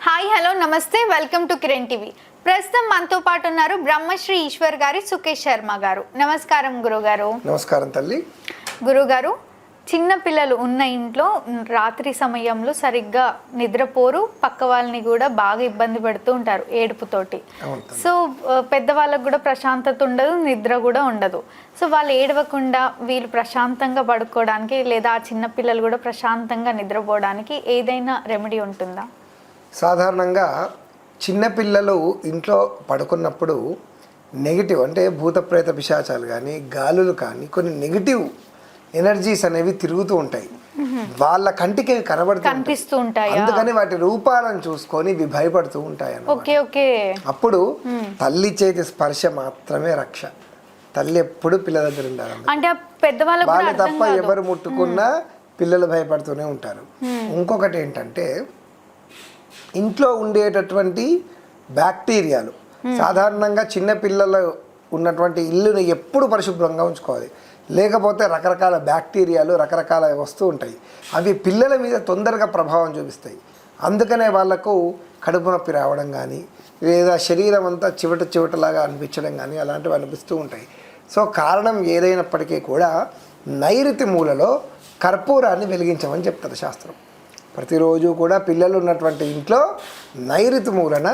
Hi hello నమస్తే welcome to Kiran TV. ప్రస్తుతం మనతో పాటు ఉన్నారు బ్రహ్మశ్రీ ఈశ్వర్ గారి సుకేష్ శర్మ గారు. నమస్కారం గురుగారు. నమస్కారం తల్లి. గురుగారు, చిన్న పిల్లలు ఉన్న ఇంట్లో రాత్రి సమయంలో సరిగ్గా నిద్రపోరు, పక్క వాళ్ళని కూడా బాగా ఇబ్బంది పెడుతూ ఉంటారు ఏడుపుతోటి. సో పెద్దవాళ్ళకు కూడా ప్రశాంతత ఉండదు, నిద్ర కూడా ఉండదు. సో వాళ్ళు ఏడవకుండా వీళ్ళు ప్రశాంతంగా పడుకోవడానికి లేదా ఆ చిన్న పిల్లలు కూడా ప్రశాంతంగా నిద్రపోవడానికి ఏదైనా రెమెడీ ఉంటుందా? సాధారణంగా చిన్నపిల్లలు ఇంట్లో పడుకున్నప్పుడు నెగిటివ్ అంటే భూత ప్రేత పిశాచాలు కానీ గాలులు కానీ కొన్ని నెగిటివ్ ఎనర్జీస్ అనేవి తిరుగుతూ ఉంటాయి. వాళ్ళ కంటికి కనిపిస్తూ ఉంటాయి. అందుకని వాటి రూపాలను చూసుకొని ఇవి భయపడుతూ ఉంటాయి అన్నమాట. అప్పుడు తల్లి చేతి స్పర్శ మాత్రమే రక్ష. తల్లి ఎప్పుడు పిల్లల దగ్గర ఉండాలి. అంటే పెద్దవాళ్ళు తప్ప ఎవరు ముట్టుకున్నా పిల్లలు భయపడుతూనే ఉంటారు. ఇంకొకటి ఏంటంటే ఇంట్లో ఉండేటటువంటి బ్యాక్టీరియాలు, సాధారణంగా చిన్నపిల్లలు ఉన్నటువంటి ఇల్లుని ఎప్పుడు పరిశుభ్రంగా ఉంచుకోవాలి. లేకపోతే రకరకాల బ్యాక్టీరియాలు రకరకాల వస్తూ ఉంటాయి. అవి పిల్లల మీద తొందరగా ప్రభావం చూపిస్తాయి. అందుకనే వాళ్లకు కడుపు నొప్పి రావడం కానీ లేదా శరీరం అంతా చివటలాగా అనిపించడం కానీ అలాంటివి అనిపిస్తూ ఉంటాయి. సో కారణం ఏదైనప్పటికీ కూడా నైరుతి మూలలో కర్పూరాన్ని వెలిగించమని చెప్తారు శాస్త్రం. ప్రతిరోజు కూడా పిల్లలు ఉన్నటువంటి ఇంట్లో నైరుతి మూలన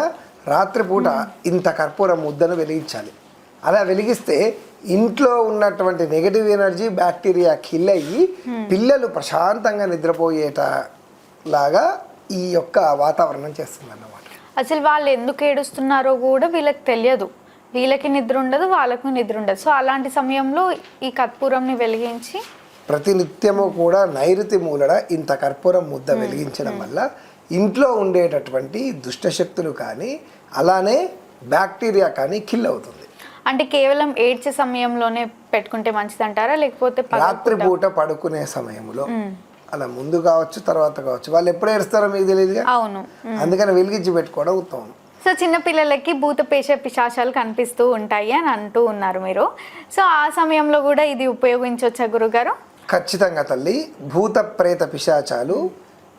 రాత్రిపూట ఇంత కర్పూరం ముద్దను వెలిగించాలి. అలా వెలిగిస్తే ఇంట్లో ఉన్నటువంటి నెగటివ్ ఎనర్జీ బ్యాక్టీరియా కిల్ అయ్యి పిల్లలు ప్రశాంతంగా నిద్రపోయేటలాగా ఈ యొక్క వాతావరణం చేస్తుంది అన్నమాట. అసలు వాళ్ళు ఎందుకు ఏడుస్తున్నారో కూడా వీళ్ళకి తెలియదు. వీళ్ళకి నిద్ర ఉండదు, వాళ్ళకు నిద్ర ఉండదు. సో అలాంటి సమయంలో ఈ కర్పూరంని వెలిగించి ప్రతినిత్యము కూడా నైరుతి మూలన ఇంత కర్పూరం ముద్ద వెలిగించడం వల్ల ఇంట్లో ఉండేటటువంటి దుష్టశక్తులు కానీ అలానే బ్యాక్టీరియా కానీ కిల్ అవుతుంది. అంటే కేవలం ఏడ్చే సమయంలోనే పెట్టుకుంటే మంచిది అంటారా, లేకపోతే రాత్రిపూట పడుకునే సమయంలో అలా ముందు కావచ్చు తర్వాత కావచ్చు, వాళ్ళు ఎప్పుడు ఏడుస్తారో మీకు తెలియదుగా. అవును, అందుకని వెలిగించి పెట్టుకోవడం ఉత్తమం. సో చిన్నపిల్లలకి భూత పిశాచాలు కనిపిస్తూ ఉంటాయి అని అంటూ ఉన్నారు మీరు. సో ఆ సమయంలో కూడా ఇది ఉపయోగించవచ్చా గురుగారు? ఖచ్చితంగా తల్లి. భూత ప్రేత పిశాచాలు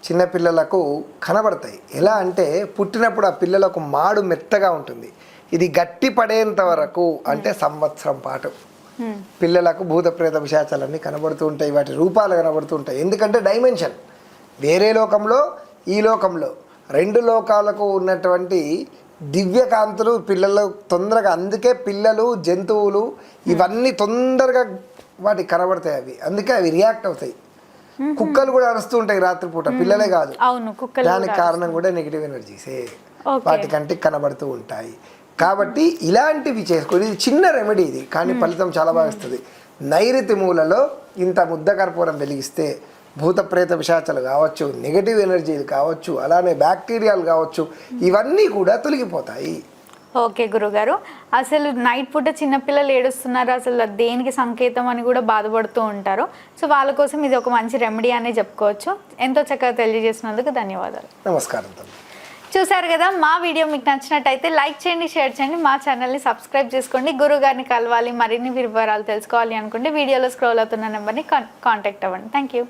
చిన్నపిల్లలకు కనబడతాయి. ఎలా అంటే పుట్టినప్పుడు ఆ పిల్లలకు మాడు మెత్తగా ఉంటుంది. ఇది గట్టి పడేంత వరకు అంటే సంవత్సరం పాటు పిల్లలకు భూత ప్రేత పిశాచాలన్నీ కనబడుతూ ఉంటాయి. వాటి రూపాలు కనబడుతూ ఉంటాయి. ఎందుకంటే డైమెన్షన్ వేరే లోకంలో ఈ లోకంలో రెండు లోకాలకు ఉన్నటువంటి దివ్యకాంతులు పిల్లలు తొందరగా, అందుకే పిల్లలు జంతువులు ఇవన్నీ తొందరగా వాటికి కనబడతాయి. అవి అందుకే అవి రియాక్ట్ అవుతాయి. కుక్కలు కూడా అరుస్తూ ఉంటాయి రాత్రిపూట, పిల్లలే కాదు. దానికి కారణం కూడా నెగిటివ్ ఎనర్జీసే వాటి కంటికి కనబడుతూ ఉంటాయి. కాబట్టి ఇలాంటివి చేసుకొని ఇది చిన్న రెమెడీ ఇది, కానీ ఫలితం చాలా బాగా వస్తుంది. నైరుతి మూలలో ఇంత ముద్ద కర్పూరం వెలిగిస్తే భూత ప్రేత పిశాచాలు కావచ్చు, నెగటివ్ ఎనర్జీలు కావచ్చు, అలానే బ్యాక్టీరియాలు కావచ్చు, ఇవన్నీ కూడా తొలగిపోతాయి. ఓకే గురుగారు, అసలు నైట్ పూట చిన్నపిల్లలు ఏడుస్తున్నారు, అసలు దేనికి సంకేతం అని కూడా బాధపడుతూ ఉంటారు. సో వాళ్ళ కోసం ఇది ఒక మంచి రెమెడీ అనే చెప్పుకోవచ్చు. ఎంతో చక్కగా తెలియజేసినందుకు ధన్యవాదాలు. నమస్కారం. చూసారు కదా, మా వీడియో మీకు నచ్చినట్టయితే లైక్ చేయండి, షేర్ చేయండి, మా ఛానల్ని సబ్స్క్రైబ్ చేసుకోండి. గురుగారిని కలవాలి, మరిన్ని వివరాలు తెలుసుకోవాలి అనుకుంటే వీడియోలో స్క్రోల్ అవుతున్న నెంబర్ని కాంటాక్ట్ అవ్వండి. Thank you.